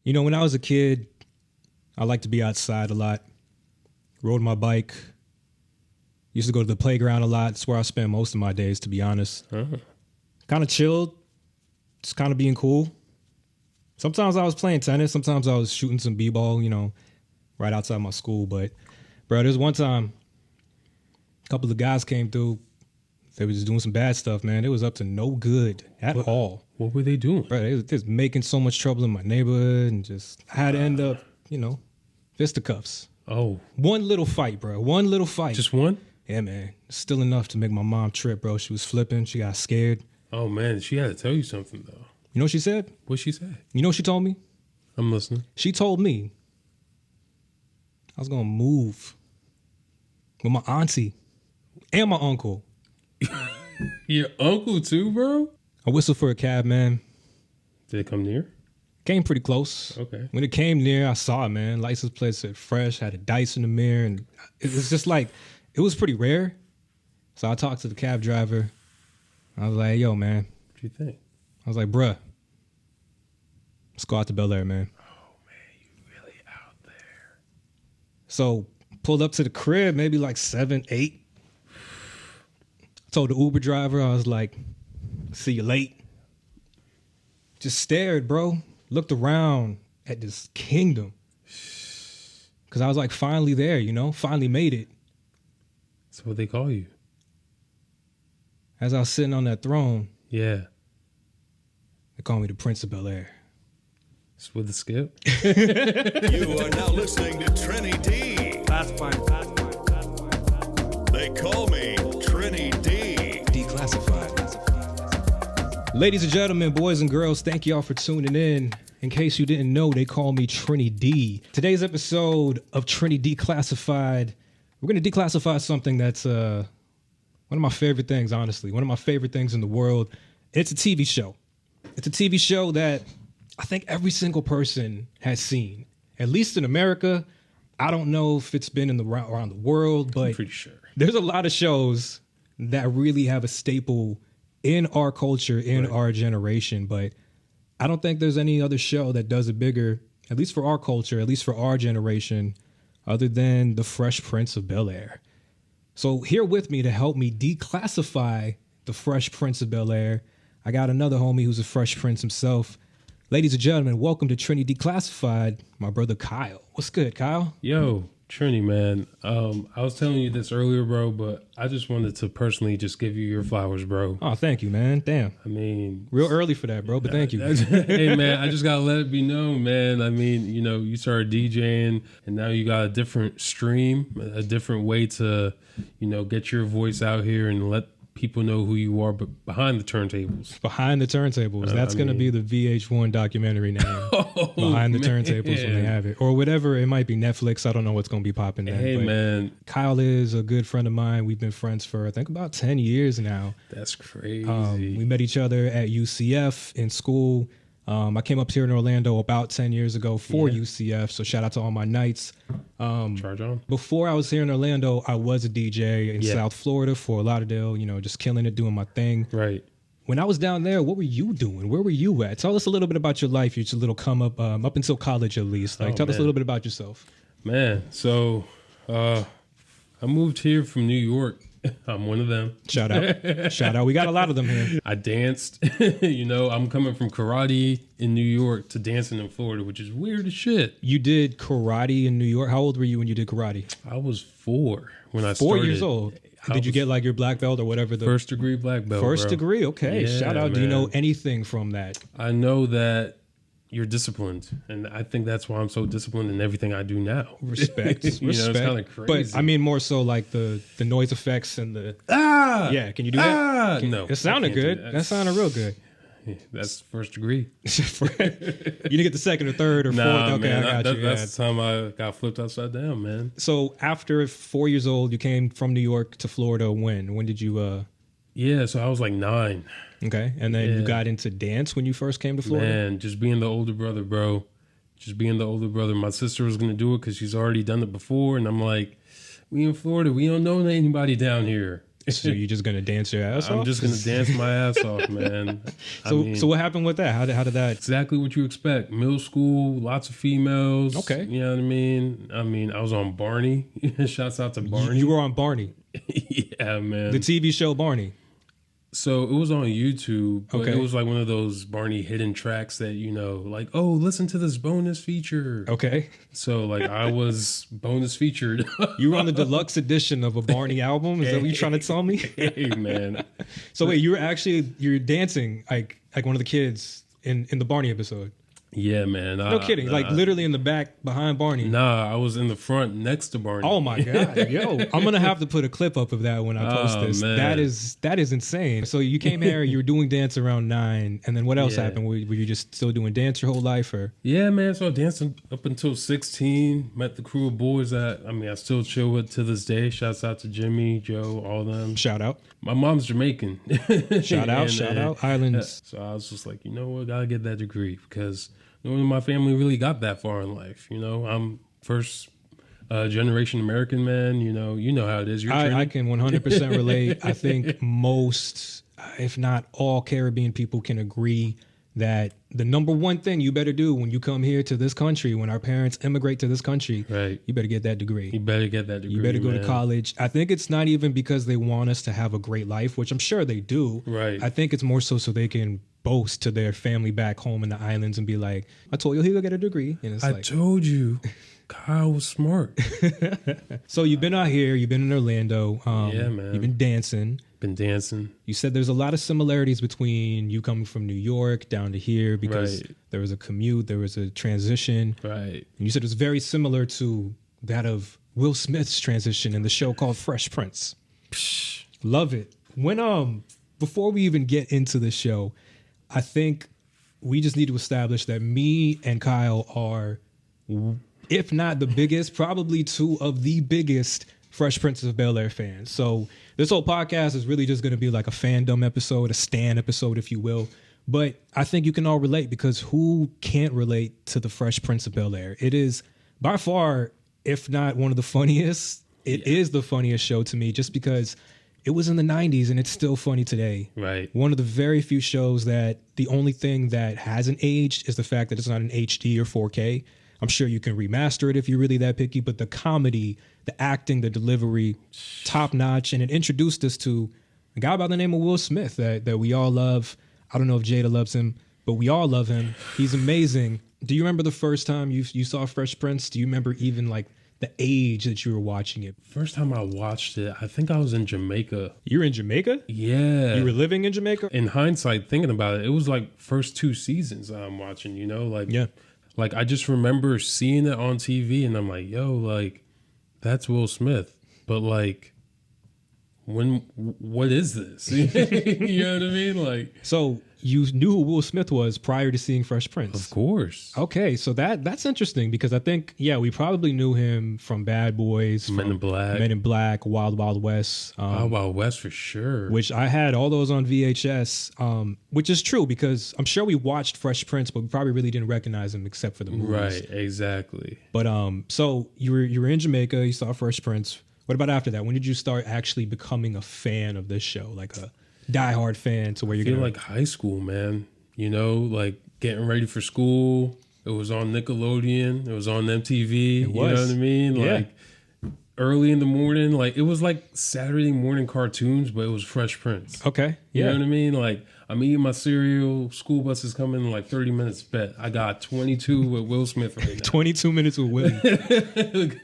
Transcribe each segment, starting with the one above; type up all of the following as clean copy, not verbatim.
You know, when I was a kid, I liked to be outside a lot. Rode my bike. Used to go to the playground a lot. That's where I spent most of my days, to be honest. Kind of chilled. Just kind of being cool. Sometimes I was playing tennis. Sometimes I was shooting some b-ball, you know, right outside my school. But, bro, there's one time a couple of guys came through. They were just doing some bad stuff, man. It was up to no good at all. What were they doing? Bro, they was just making so much trouble in my neighborhood and just I had to end up, you know, fisticuffs. Oh. One little fight, bro. One little fight. Just one? Yeah, man. Still enough to make my mom trip, bro. She was flipping. She got scared. Oh, man. She had to tell you something, though. You know what she said? What'd she say? You know what she told me? I'm listening. She told me I was going to move with my auntie and my uncle. Your uncle, too, bro? I whistled for a cab, man. Did it come near? Came pretty close. Okay. When it came near, I saw it, man. License plate said Fresh, had a dice in the mirror, and it was just like, it was pretty rare. So I talked to the cab driver. I was like, yo, man. What do you think? I was like, bruh, let's go out to Bel-Air, man. Oh, man, you really out there. So pulled up to the crib, maybe like 7, 8. Told the Uber driver, I was like, see you late. Just stared, bro. Looked around at this kingdom. Because I was like, finally there, you know? Finally made it. That's what they call you. As I was sitting on that throne, Yeah. they call me the Prince of Bel-Air. It's with the skip. You are now listening to Trini D. Classified. They call me Trini D. Declassified. Ladies and gentlemen, boys and girls, thank y'all for tuning in. In case you didn't know, they call me Trini D. Today's episode of Trini Declassified, we're going to declassify something that's one of my favorite things, honestly. One of my favorite things in the world. It's a TV show. It's a TV show that I think every single person has seen. At least in America. I don't know if it's been in around the world, but I'm pretty sure. There's a lot of shows that really have a staple in our culture, in our generation. But I don't think there's any other show that does it bigger, at least for our culture, at least for our generation, other than the Fresh Prince of Bel-Air. So here with me to help me declassify the Fresh Prince of Bel-Air, I got another homie who's a Fresh Prince himself. Ladies and gentlemen, welcome to Trini Declassified, my brother Kyle. What's good, Kyle? Yo, Trini, man. I was telling you this earlier, bro, but I just wanted to personally just give you your flowers, bro. Oh, thank you, man. Damn. I mean... Real early for that, bro, but thank you. Hey, man, I just got to let it be known, man. I mean, you know, you started DJing, and now you got a different stream, a different way to, you know, get your voice out here and let people know who you are, but behind the turntables. Behind the turntables. That's going to be the VH1 documentary name. Behind the turntables when they have it. Or whatever. It might be Netflix. I don't know what's going to be popping then. Hey, man. Kyle is a good friend of mine. We've been friends for, I think, about 10 years now. That's crazy. We met each other at UCF in school. I came up here in Orlando about 10 years ago for UCF, so shout out to all my Knights. Charge on. Before I was here in Orlando, I was a DJ in South Florida, Fort Lauderdale, you know, just killing it, doing my thing. Right. When I was down there, what were you doing? Where were you at? Tell us a little bit about your life, your little come up, up until college at least. Like, tell us a little bit about yourself. Man, so I moved here from New York. I'm one of them. Shout out. Shout out. We got a lot of them here. I danced. You know, I'm coming from karate in New York to dancing in Florida, which is weird as shit. You did karate in New York. How old were you when you did karate? I was 4 when I started. 4 years old. Did you get like your black belt or whatever? First degree black belt. First degree? Okay. Yeah, shout out. Man. Do you know anything from that? I know that you're disciplined, and I think that's why I'm so disciplined in everything I do now. Respect. You know, it's kind of crazy. But I mean more so like the noise effects and the... Yeah, can you do that? No. It sounded good. That sounded real good. Yeah, that's first degree. You didn't get the second or third or fourth? Okay, man, I got you. That's the time I got flipped upside down, man. So after 4 years old, you came from New York to Florida. When did you... Yeah, so I was like 9. Okay, and then you got into dance when you first came to Florida? Man, just being the older brother, bro. Just being the older brother. My sister was going to do it because she's already done it before, and I'm like, we in Florida, we don't know anybody down here. So you're just gonna dance your ass off? I'm just gonna dance my ass off, man. So what happened with that? How did that? Exactly what you expect. Middle school, lots of females. Okay. You know what I mean? I was on Barney. Shouts out to Barney. You were on Barney, Yeah, man. the TV show Barney. So it was on YouTube, but Okay. it was like one of those Barney hidden tracks that, like, oh, listen to this bonus feature. Okay, So like I was bonus featured. you were on the deluxe edition of a Barney album. Is that what you're trying to tell me? Hey, man. So wait, you're dancing like one of the kids in the Barney episode. Yeah, man. No kidding, like literally in the back behind Barney. Nah, I was in the front next to Barney. Oh my god, yo! I'm gonna have to put a clip up of that when I post this. Man. That is insane. So you came here, you were doing dance around 9, and then what else Yeah. happened? Were you just still doing dance your whole life, or? Yeah, man. So I danced up until 16. Met the crew of boys that I still chill with to this day. Shouts out to Jimmy, Joe, all them. Shout out! My mom's Jamaican. Shout out! Islands. So I was just like, you know what? Gotta get that degree because no one in my family really got that far in life. I'm first generation American man. You know how it is. You're I can 100% relate. I think most, if not all, Caribbean people can agree that the number one thing you better do when you come here to this country, when our parents immigrate to this country, Right. you better get that degree. You better get that degree. You better go man. to college. I think it's not even because they want us to have a great life, which I'm sure they do. Right. I think it's more so they can boast to their family back home in the islands and be like, I told you he'll get a degree. And it's I like, told you, Kyle was smart. so you've been out here, you've been in Orlando. Yeah, man. You've been dancing. Been dancing. You said there's a lot of similarities between you coming from New York down to here because Right. there was a commute, there was a transition. Right. And you said it was very similar to that of Will Smith's transition in the show called Fresh Prince. Love it. When before we even get into the show, I think we just need to establish that me and Kyle are, if not the biggest, probably two of the biggest Fresh Prince of Bel-Air fans. So this whole podcast is really just going to be like a fandom episode, a stan episode, if you will. But I think you can all relate because who can't relate to the Fresh Prince of Bel-Air? It is by far, if not one of the funniest, it is the funniest show to me just because it was in the 90s and it's still funny today. Right. One of the very few shows that the only thing that hasn't aged is the fact that it's not in HD or 4K. I'm sure you can remaster it if you're really that picky, but the comedy, the acting, the delivery, top notch. And it introduced us to a guy by the name of Will Smith that we all love. I don't know if Jada loves him, but we all love him. He's amazing. Do you remember the first time you saw Fresh Prince? Do you remember even like the age that you were watching it? First time I watched it, I think I was in Jamaica. You were in Jamaica? Yeah. You were living in Jamaica? In hindsight, thinking about it, it was like first 2 seasons I'm watching, like, Yeah. like I just remember seeing it on TV and I'm like, yo, like that's Will Smith. But like, what is this? You know what I mean? Like, So you knew who Will Smith was prior to seeing Fresh Prince? of course. Okay, so that's interesting because I think, we probably knew him from Bad Boys, Men from in Black. Men in Black, Wild Wild West, Wild Wild West for sure. which I had all those on VHS, which is true because I'm sure we watched Fresh Prince, but we probably really didn't recognize him except for the movies. Right, exactly. But so you were in Jamaica, you saw Fresh Prince. What about after that? When did you start actually becoming a fan of this show, like a diehard fan to where you're I feel gonna like high school, man. Like getting ready for school. It was on Nickelodeon. It was on MTV. It You know was. what I mean? Yeah. Like early in the morning. Like it was like Saturday morning cartoons, but it was Fresh Prince. Okay, You yeah. know what I mean? Like I'm eating my cereal. School bus is coming in like 30 minutes. Bet I got 22 with Will Smith right now. 22 minutes with Willie.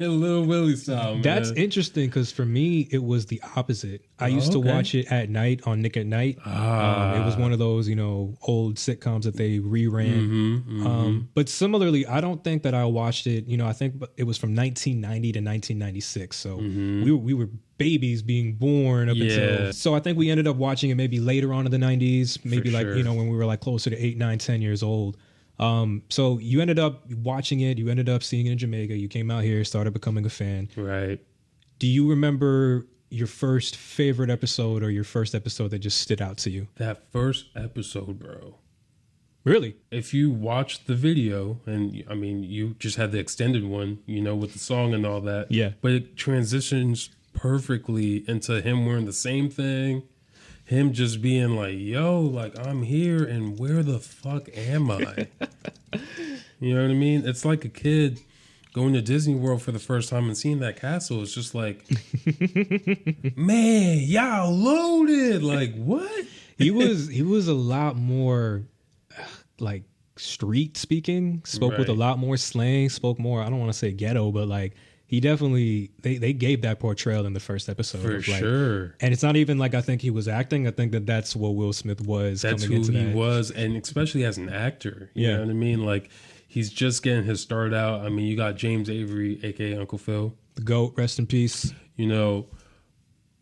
Little Willie style, man. That's interesting because for me, it was the opposite. I used to okay. watch it at night on Nick at Night. It was one of those, old sitcoms that they reran. But similarly, I don't think that I watched it. I think it was from 1990 to 1996. So we were babies being born up Yeah. until. So I think we ended up watching it maybe later on in the 90s, maybe For like, sure. when we were like closer to 8, 9, 10 years old. So you ended up watching it. You ended up seeing it in Jamaica. You came out here, started becoming a fan. Right. Do you remember your first favorite episode or your first episode that just stood out to you? That first episode, bro. Really? If you watch the video, and you just had the extended one, with the song and all that. Yeah. But it transitions perfectly into him wearing the same thing. Him just being like, yo, like, I'm here and where the fuck am I? You know what I mean? It's like a kid going to Disney World for the first time and seeing that castle. It's just like, man, y'all loaded. Like, what? He was a lot more like street speaking, spoke with a lot more slang, spoke more, I don't want to say ghetto, but like he definitely, they gave that portrayal in the first episode. For of, like, sure. And it's not even like I think he was acting. I think that's what Will Smith was. That's coming who into he that. was. And especially as an actor, you know what I mean? Like, he's just getting his start out. I mean, you got James Avery, a.k.a. Uncle Phil. The GOAT, rest in peace. You know,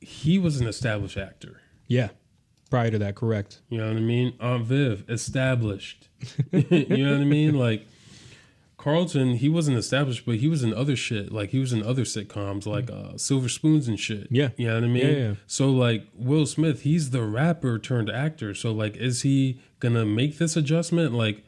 he was an established actor. Yeah. Prior to that, correct. You know what I mean? Aunt Viv, established. You know what I mean? Like, Carlton, he wasn't established, but he was in other shit. Like, he was in other sitcoms, like Silver Spoons and shit. Yeah. You know what I mean? Yeah. So, like, Will Smith, he's the rapper turned actor. So, like, is he going to make this adjustment? Like,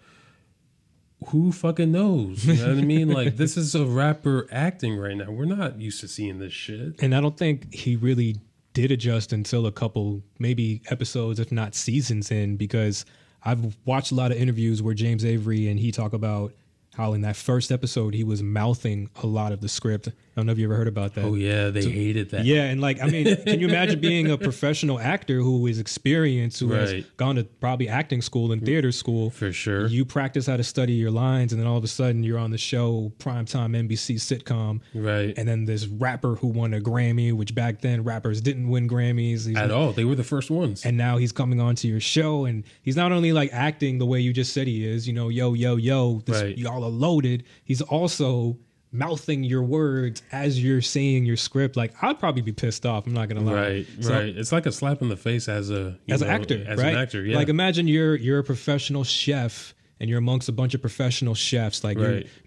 who fucking knows? You know what I mean? Like, this is a rapper acting right now. We're not used to seeing this shit. And I don't think he really did adjust until a couple, maybe episodes, if not seasons in, because I've watched a lot of interviews where James Avery and he talk about how in that first episode he was mouthing a lot of the script. I don't know if you ever heard about that. Oh yeah, they hated that. Yeah, and like, I mean, can you imagine being a professional actor who is experienced, who has gone to probably acting school and theater school? For sure. You practice how to study your lines, and then all of a sudden you're on the show, primetime NBC sitcom. Right. And then this rapper who won a Grammy, which back then rappers didn't win Grammys. At all. They were the first ones. And now he's coming onto your show, and he's not only like acting the way you just said he is, you know, yo, y'all are loaded. He's also mouthing your words as you're saying your script. Like, I'd probably be pissed off. I'm not gonna lie. Right. It's like a slap in the face as an actor. Right? An actor, yeah. Like, imagine you're a professional chef and you're amongst a bunch of professional chefs. Like,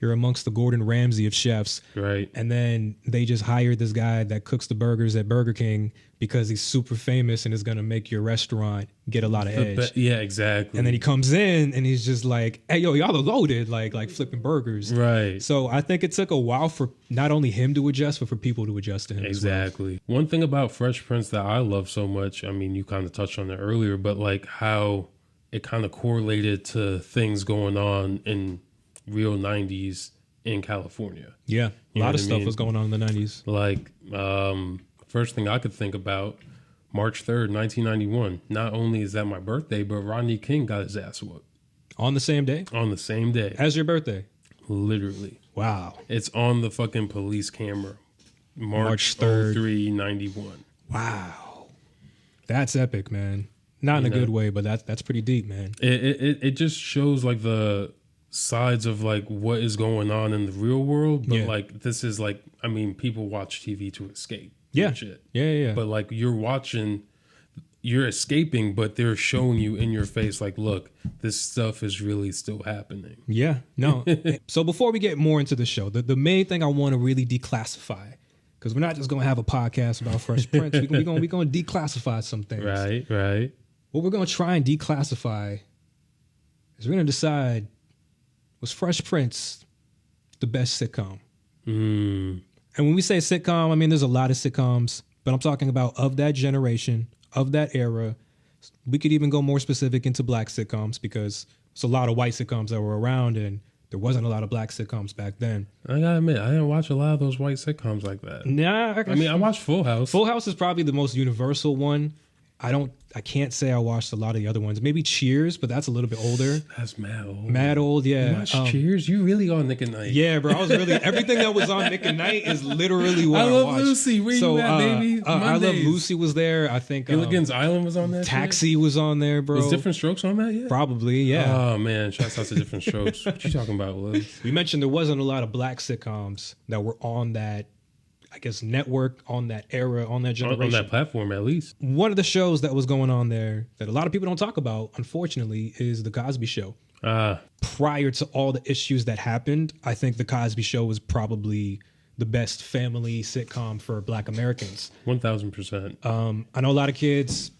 you're amongst the Gordon Ramsay of chefs. Right. And then they just hired this guy that cooks the burgers at Burger King because he's super famous and is going to make your restaurant get a lot of edge. Yeah, exactly. And then he comes in and he's just like, hey, yo, y'all are loaded, like flipping burgers. Right. So I think it took a while for not only him to adjust, but for people to adjust to him Exactly. One thing about Fresh Prince that I love so much, I mean, you kind of touched on it earlier, but like how it kind of correlated to things going on in real 90s in California. Yeah. A lot of stuff was going on in the 90s. Like, first thing I could think about, March 3rd, 1991. Not only is that my birthday, but Rodney King got his ass whooped. On the same day? On the same day. As your birthday? Literally. Wow. It's on the fucking police camera. March 3rd. 03, 91. Wow. That's epic, man. Not in a good way, but that's pretty deep, man. It just shows like the sides of like what is going on in the real world, but like this is like, I mean, people watch TV to escape. Yeah. Shit. Yeah. But like you're escaping, but they're showing you in your face, like, look, this stuff is really still happening. Yeah. No. So before we get more into the show, the main thing I want to really declassify, because we're not just going to have a podcast about Fresh Prince. We're going to declassify some things. Right. What we're going to try and declassify is we're going to decide, was Fresh Prince the best sitcom? And when we say sitcom, I mean, there's a lot of sitcoms, but I'm talking about of that generation, of that era. We could even go more specific into black sitcoms because it's a lot of white sitcoms that were around and there wasn't a lot of black sitcoms back then. I gotta admit, I didn't watch a lot of those white sitcoms like that. Nah. I mean, I watched Full House. Full House is probably the most universal one. I can't say I watched a lot of the other ones. Maybe Cheers, but that's a little bit older. That's mad old. Mad old, yeah. You watched Cheers? You really on Nick at Night? Yeah, bro. I was really everything that was on Nick at Night is literally what I Love watched. Lucy. Where you at, baby? I Love Lucy was there. I think Gilligan's Island was on that. Taxi was on there, bro. Was Different Strokes on that yet? Probably, yeah. Oh man, shouts out to Different Strokes. What you talking about, Liz? We mentioned there wasn't a lot of black sitcoms that were on that, I guess, network, on that era, on that generation. On that platform, at least. One of the shows that was going on there that a lot of people don't talk about, unfortunately, is The Cosby Show. Prior to all the issues that happened, I think The Cosby Show was probably the best family sitcom for Black Americans. 1,000%. I know a lot of kids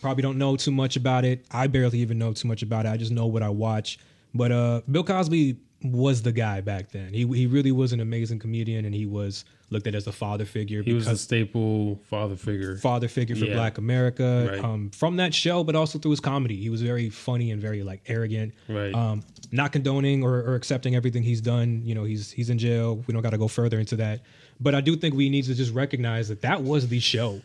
probably don't know too much about it. I barely even know too much about it. I just know what I watch. But Bill Cosby was the guy back then. He really was an amazing comedian, and he was looked at as a father figure. He was a staple father figure. Father figure for Yeah. Black America. Right. From that show, but also through his comedy. He was very funny and very like arrogant. Right. Not condoning or accepting everything he's done. You know, he's in jail. We don't got to go further into that. But I do think we need to just recognize that was the show.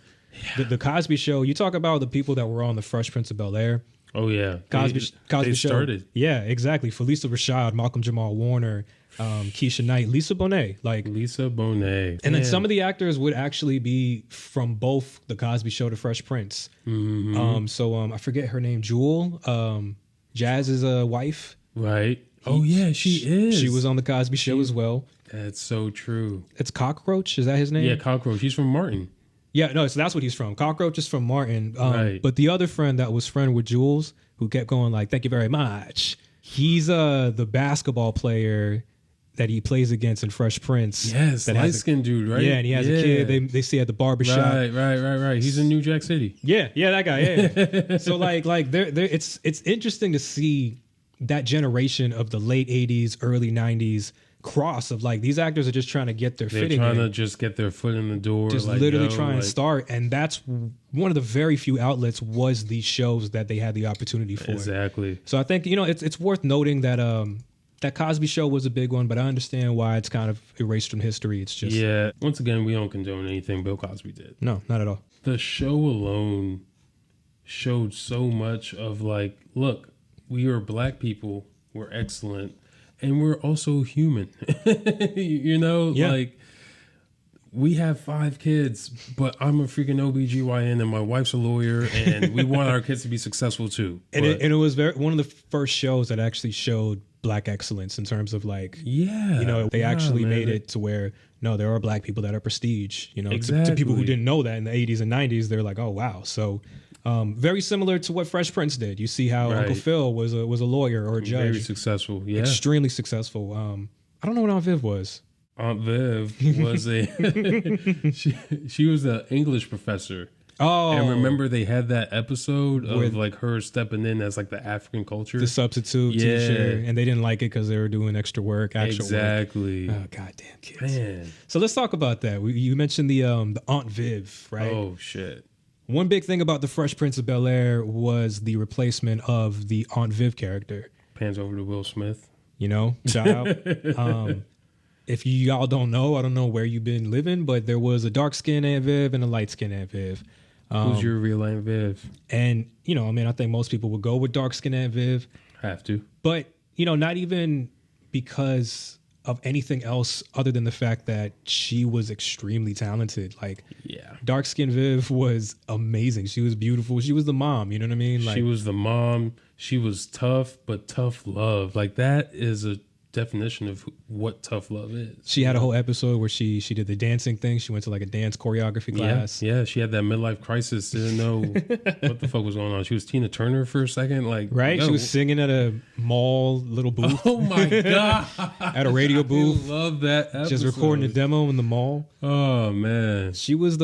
Yeah. The Cosby Show. You talk about the people that were on the Fresh Prince of Bel-Air. Oh yeah, Cosby they Show. started. Yeah, exactly. Felissa Rashad, Malcolm Jamal Warner, Keisha Knight, Lisa Bonet. Lisa Bonet. And then some of the actors would actually be from both the Cosby Show to Fresh Prince. I forget her name, Jewel, Jazz's wife. Right. Oh yeah, she is. She was on the Cosby Show as well. That's so true. It's Cockroach. Is that his name? Yeah, Cockroach. He's from Martin. Yeah, no, so that's what he's from. Cockroach is from Martin. Right. But the other friend that was friend with Jules, who kept going like, thank you very much. He's the basketball player that he plays against in Fresh Prince. Yes, that light-skinned dude, right? Yeah, and he has a kid. They see at the barbershop. Right. He's in New Jack City. Yeah, that guy. Yeah. So like it's interesting to see that generation of the late 80s, early 90s cross of like these actors are just trying to get their footing. They're trying to just get their foot in the door. Just like, literally try and start. And that's one of the very few outlets was these shows that they had the opportunity for. Exactly. So I think, it's worth noting that that Cosby Show was a big one, but I understand why it's kind of erased from history. It's just... Yeah. Once again, we don't condone anything Bill Cosby did. No, not at all. The show alone showed so much of like, look, we are Black people. We're excellent. And we're also human. Like we have 5 kids, but I'm a freaking OBGYN and my wife's a lawyer and we want our kids to be successful too. And it was one of the first shows that actually showed Black excellence in terms of like, they actually made it to where, no, there are Black people that are prestige, exactly. to people who didn't know that in the 80s and 90s, they're like, oh, wow. So very similar to what Fresh Prince did. You see how Uncle Phil was a lawyer or a judge. Very successful, yeah. Extremely successful. I don't know what Aunt Viv was. Aunt Viv was she was an English professor. Oh. And remember they had that episode of like her stepping in as like the African culture. The substitute teacher. And they didn't like it because they were doing extra work, actual exactly. work. Oh, goddamn kids. Man. So let's talk about that. You mentioned the Aunt Viv, right? Oh, shit. One big thing about the Fresh Prince of Bel-Air was the replacement of the Aunt Viv character. Pans over to Will Smith. Shout out. If y'all don't know, I don't know where you've been living, but there was a dark-skinned Aunt Viv and a light-skinned Aunt Viv. Who's your real Aunt Viv? And, I think most people would go with dark-skinned Aunt Viv. Have to. But, not even because of anything else other than the fact that she was extremely talented. Like, dark-skinned Viv was amazing. She was beautiful. She was the mom, you know what I mean? Like, she was the mom. She was tough, but tough love. Like, that is a definition of what tough love is. She had a whole episode where she did the dancing thing. She went to like a dance choreography class. Yeah, she had that midlife crisis. Didn't know what the fuck was going on. She was Tina Turner for a second. Like, right? She was singing at a mall little booth. Oh my God. At a radio booth. I love that episode. Just recording a demo in the mall. Oh man. She was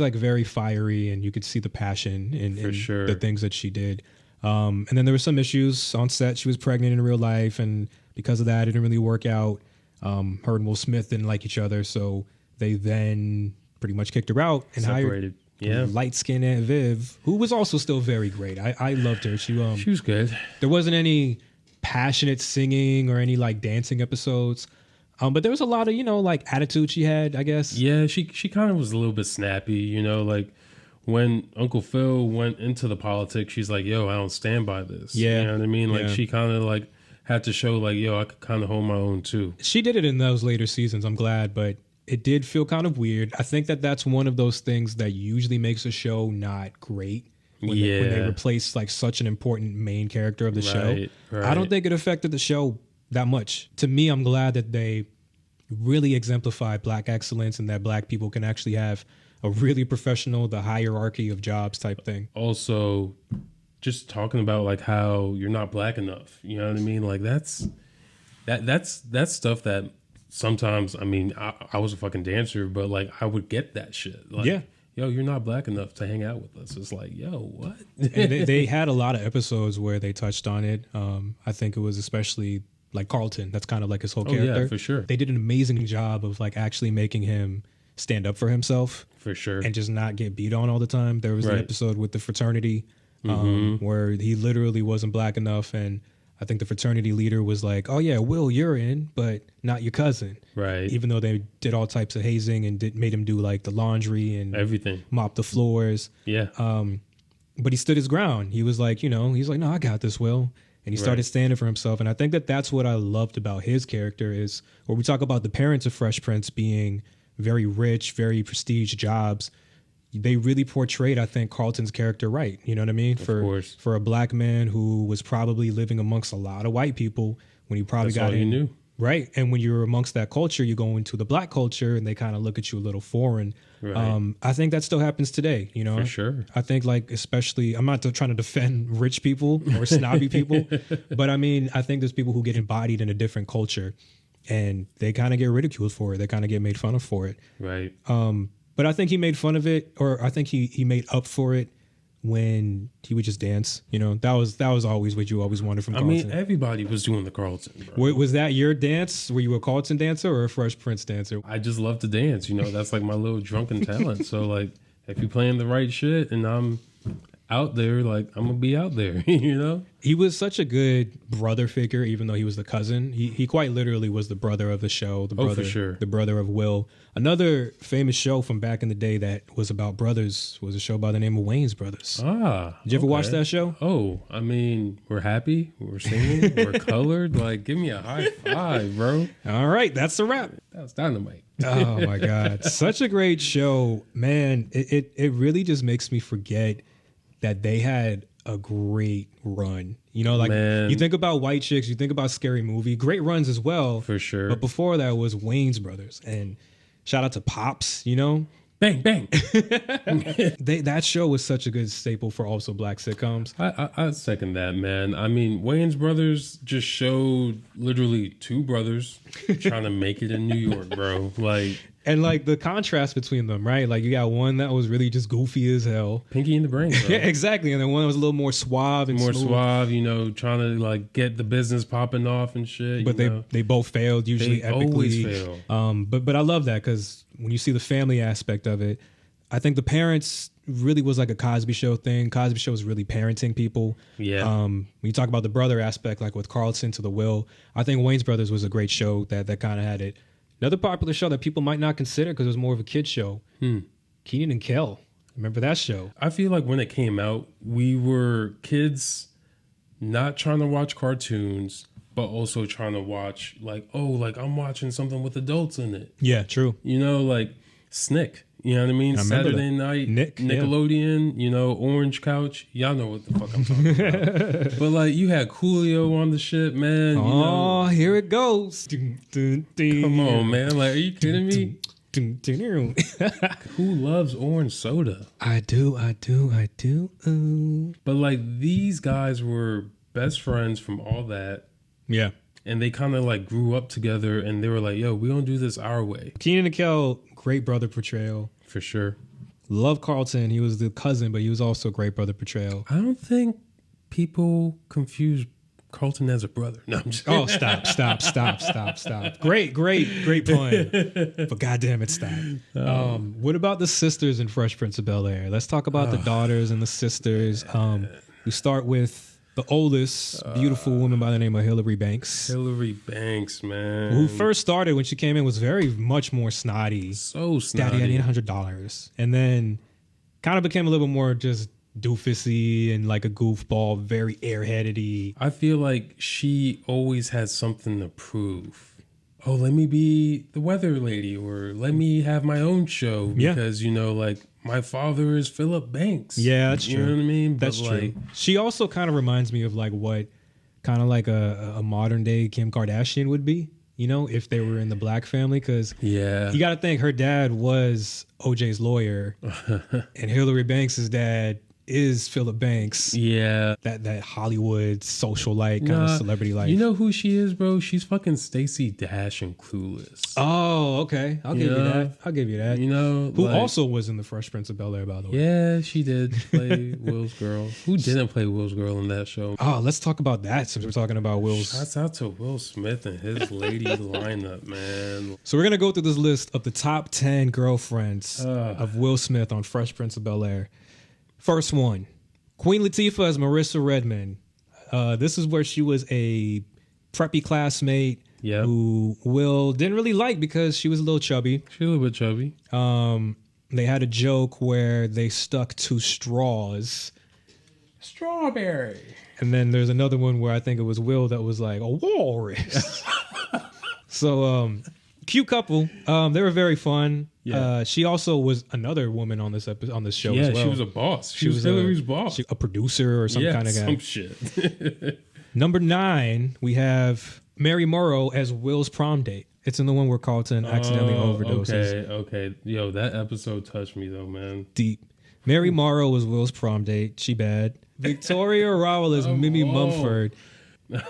like very fiery, and you could see the passion in sure. the things that she did. And then there were some issues on set. She was pregnant in real life, and because of that, it didn't really work out. Her and Will Smith didn't like each other, so they then pretty much kicked her out and separated. Hired light-skinned Aunt Viv, who was also still very great. I loved her. She was good. There wasn't any passionate singing or any like dancing episodes, but there was a lot of like attitude she had, I guess. Yeah, she kind of was a little bit snappy, like. When Uncle Phil went into the politics, she's like, yo, I don't stand by this. Yeah. You know what I mean? Like, she kind of like had to show like, yo, I could kind of hold my own too. She did it in those later seasons, I'm glad, but it did feel kind of weird. I think that's one of those things that usually makes a show not great when they replace like such an important main character of the show. Right. I don't think it affected the show that much. To me, I'm glad that they really exemplified Black excellence and that Black people can actually have a really professional, the hierarchy of jobs type thing. Also, just talking about like how you're not Black enough. You know what I mean? Like that's stuff that sometimes, I mean, I was a fucking dancer, but like I would get that shit. Like, yo, you're not Black enough to hang out with us. It's like, yo, what? And they had a lot of episodes where they touched on it. I think it was especially like Carlton. That's kind of like his whole Oh, yeah, character. for sure. They did an amazing job of like actually making him stand up for himself For sure. and just not get beat on all the time. There was an Right. episode with the fraternity where he literally wasn't black enough, and I think the fraternity leader was like, "Oh yeah, Will, you're in, but not your cousin." Right. Even though they did all types of hazing and made him do like the laundry and Everything. mop the floors. Yeah. But he stood his ground. He was like, he's like, "No, I got this, Will." And he started Right. standing for himself. And I think that that's what I loved about his character is where we talk about the parents of Fresh Prince being very rich, very prestige jobs. They really portrayed, I think, Carlton's character right. You know what I mean? Of course. For a black man who was probably living amongst a lot of white people when he probably That's got all he in. knew. Right. And when you're amongst that culture, you go into the black culture and they kind of look at you a little foreign. Right. I think that still happens today, For sure. I think like, especially, I'm not trying to defend rich people or snobby people, but I mean, I think there's people who get embodied in a different culture and they kind of get ridiculed for it. They kind of get made fun of for it. Right. But I think he made fun of it, or I think he made up for it when he would just dance. That was always what you always wanted from I Carlton. mean, everybody was doing the Carlton, bro. Was that your dance? Were you a Carlton dancer or a Fresh Prince dancer? I just love to dance. That's like my little drunken talent. So like, if you're playing the right shit and I'm out there, like I'm gonna be out there. He was such a good brother figure, even though he was the cousin. He quite literally was the brother of the show. The brother, for sure. The brother of Will. Another famous show from back in the day that was about brothers was a show by the name of Wayne's Brothers. Did you ever watch that show? Oh, I mean, we're happy, we're singing, we're colored. Like, give me a high five, bro. All right, that's a wrap. That's dynamite. Oh my God, such a great show, man. It really just makes me forget that they had a great run. Man. You think about White Chicks, you think about Scary Movie, great runs as well. For sure. But before that was Wayne's Brothers, and shout out to Pops. Bang, bang. That show was such a good staple for also black sitcoms. I second that, man. I mean, Wayne's Brothers just showed literally two brothers trying to make it in New York, bro. And like the contrast between them, right? Like you got one that was really just goofy as hell. Pinky in the brain, bro. Yeah, exactly. And then one that was a little more suave and More smooth. suave, trying to like get the business popping off and shit. But they both failed usually They epically. always fail. But I love that because when you see the family aspect of it, I think the parents really was like a Cosby Show thing. Cosby Show was really parenting people. Yeah. When you talk about the brother aspect, like with Carlton to the Will, I think Wayne's Brothers was a great show that kind of had it. Another popular show that people might not consider because it was more of a kid show. Kenan and Kel. Remember that show? I feel like when it came out, we were kids not trying to watch cartoons, but also trying to watch like I'm watching something with adults in it. Yeah, true. Like Snick. You know what I mean? I remember Saturday that. night, Nick, yeah. Nickelodeon, Orange Couch. Y'all know what the fuck I'm talking about. But like you had Coolio on the shit, man. Oh, here it goes. Come on, man. Like, are you kidding me? Who loves orange soda? I do. But like these guys were best friends from all that. Yeah. And they kind of like grew up together and they were like, yo, we're going to do this our way. Kenan and Kel, great brother portrayal. For sure. Love Carlton. He was the cousin, but he was also a great brother portrayal. I don't think people confuse Carlton as a brother. No, I'm just Oh, stop. Great pun. But goddamn it, stop. What about the sisters in Fresh Prince of Bel-Air? Let's talk about the daughters and the sisters. We start with the oldest beautiful woman by the name of Hillary Banks. Hillary Banks, man. Who first started when she came in was very much more snotty. So snotty. Daddy, I need $100. And then kind of became a little bit more just doofusy and like a goofball, very airheadedy. I feel like she always had something to prove. Oh, let me be the weather lady, or let me have my own show because, like my father is Philip Banks. Yeah, that's true. You know what I mean? That's but true. She also kind of reminds me of like what kind of like a modern day Kim Kardashian would be, if they were in the black family. Because you got to think her dad was OJ's lawyer and Hillary Banks' dad is Philip Banks. Yeah. That Hollywood socialite kind of celebrity life. You know who she is, bro? She's fucking Stacey Dash in Clueless. Oh, okay. I'll give you that. You know, who also was in the Fresh Prince of Bel-Air, by the way. Yeah, she did play Will's girl. Who didn't play Will's girl in that show? Oh, let's talk about that since we're talking about Will's. Shouts out to Will Smith and his lady lineup, man. So we're going to go through this list of the top 10 girlfriends of Will Smith on Fresh Prince of Bel-Air. First one, Queen Latifah as Marissa Redmond. This is where she was a preppy classmate who Will didn't really like because she was a little chubby. She was a little bit chubby. They had a joke where they stuck 2 straws. Strawberry. And then there's another one where I think it was Will that was like, a walrus. So, cute couple. They were very fun. Yeah. She also was another woman on this show as well. Yeah, she was a boss. She was Hillary's boss. A producer or some kind of guy. Some shit. Number 9, we have Mary Morrow as Will's prom date. It's in the one where Carlton accidentally overdoses. Okay. Yo, that episode touched me though, man. Deep. Mary Morrow was Will's prom date. She bad. Victoria Rowell is Mimi Mumford.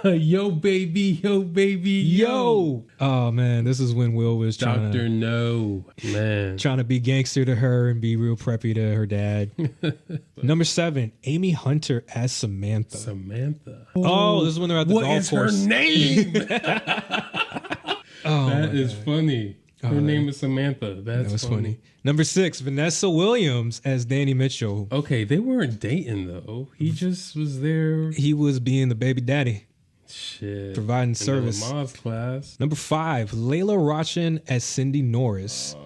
Yo, baby. Yo. Oh, man. This is when Will was trying to be gangster to her and be real preppy to her dad. Number 7, Amy Hunter as Samantha. Oh, this is when they're at the golf course. What is her name? That is funny. Her name is Samantha. That was funny. Number 6, Vanessa Williams as Danny Mitchell. Okay, they weren't dating though. He just was there. He was being the baby daddy. Shit. Providing service. Mom's class. Number 5, Layla Rochin as Cindy Norris.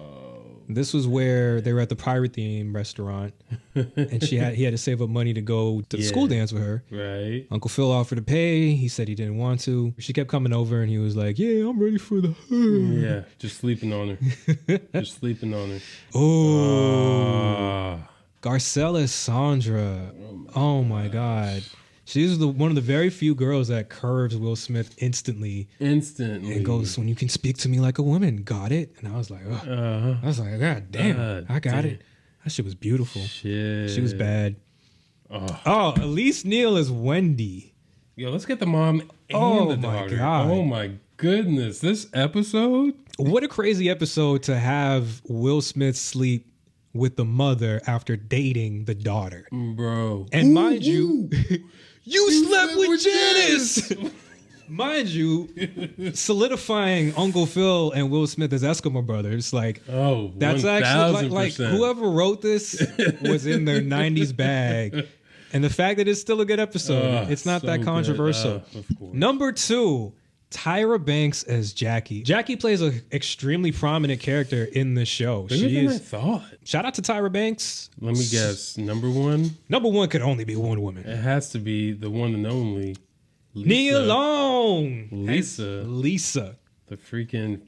This was where they were at the pirate theme restaurant, and he had to save up money to go to the school dance with her. Right. Uncle Phil offered to pay. He said he didn't want to. She kept coming over, and he was like, "Yeah, I'm ready for the." Yeah, just sleeping on her. Oh, Garcella Sandra. Oh my God. She's one of the very few girls that curves Will Smith instantly. And goes, "When you can speak to me like a woman, got it?" And I was like, I was like, God damn, I got it. That shit was beautiful. Shit. She was bad. Elise Neal is Wendy. Yo, let's get the mom and the daughter. God. Oh my goodness. This episode? What a crazy episode to have Will Smith sleep with the mother after dating the daughter. Bro. And mind you... You slept with Janice! Mind you, solidifying Uncle Phil and Will Smith as Eskimo brothers. Like, that's 1000%. actually like whoever wrote this was in their 90s bag. And the fact that it's still a good episode, it's not that controversial. Number 2, Tyra Banks as Jackie. Jackie plays an extremely prominent character in this show. Bigger than I thought. Shout out to Tyra Banks. Let me guess. Number 1? Number 1 could only be one woman. It has to be the one and only Nia Long. Lisa. The freaking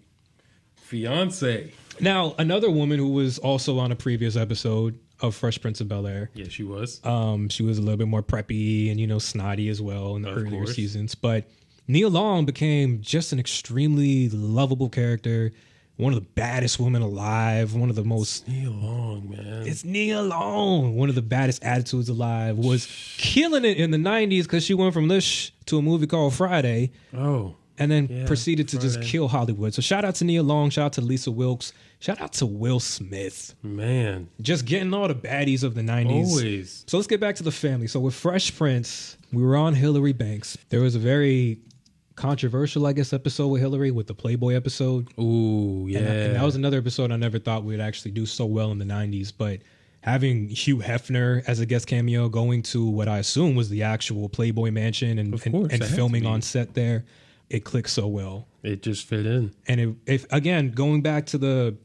fiance. Now, another woman who was also on a previous episode of Fresh Prince of Bel-Air. Yeah, she was. She was a little bit more preppy and, snotty as well in the earlier seasons. But Nia Long became just an extremely lovable character, one of the baddest women alive, one of the most... It's Nia Long, man. It's Nia Long. One of the baddest attitudes alive. Was killing it in the 90s because she went from this to a movie called Friday. Oh. And then proceeded to just kill Hollywood. So shout out to Nia Long. Shout out to Lisa Wilkes. Shout out to Will Smith. Man. Just getting all the baddies of the 90s. Always. So let's get back to the family. So with Fresh Prince, we were on Hillary Banks. There was a very... controversial, I guess, episode with Hillary, with the Playboy episode. Ooh, yeah. And that was another episode I never thought we would actually do so well in the 90s. But having Hugh Hefner as a guest cameo, going to what I assume was the actual Playboy mansion and filming on set there, it clicked so well. It just fit in. And if again, going back to the